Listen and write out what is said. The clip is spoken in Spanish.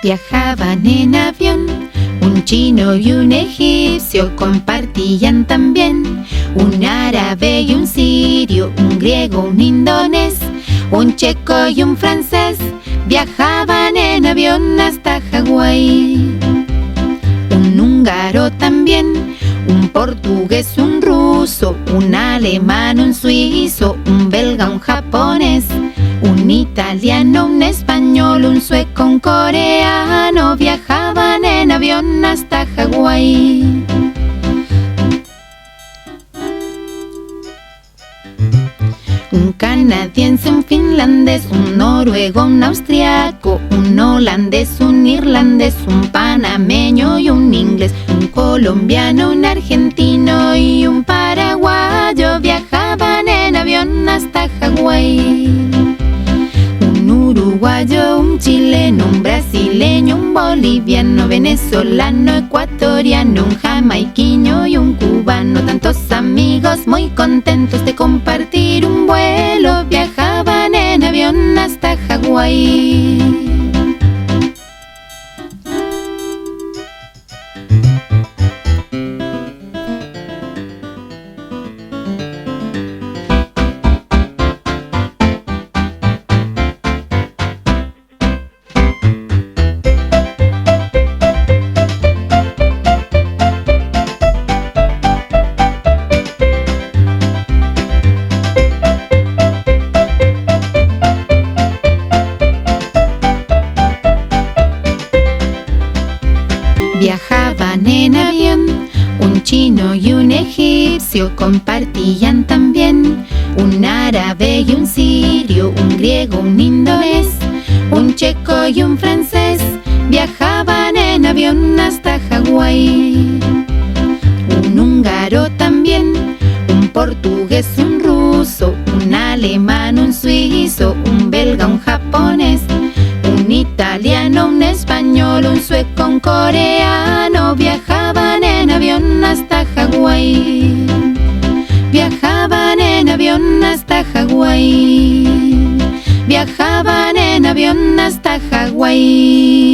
Viajaban en avión, un chino y un egipcio compartían también. Un árabe y un sirio, un griego, un indonés, un checo y un francés viajaban en avión hasta Hawái. Un húngaro también, un portugués, un ruso, un alemán, un suizo, un belga, un japonés, un italiano, un español, un sueco, un coreano viajaban en avión hasta Hawái. Un canadiense, un finlandés, un noruego, un austriaco, un holandés, un irlandés, un panameño y un inglés, un colombiano, un argentino y un paraguayo viajaban en avión hasta Hawái. Un uruguayo, un chileno, un brasileño, un boliviano, venezolano, ecuatoriano, un jamaiquino y un cubano, tantos amigos muy contentos de compartir un vuelo, viajaban en avión hasta Hawái. Viajaban en avión, un chino y un egipcio compartían también. Un árabe y un sirio, un griego, un indonés, un checo y un francés viajaban en avión hasta Hawái. Un húngaro también, un portugués, un ruso, un alemán, un suizo, un belga, un japonés, un italiano, un español, un sueco, un coreano viajaban en avión hasta Hawái. Viajaban en avión hasta Hawái. Viajaban en avión hasta Hawái.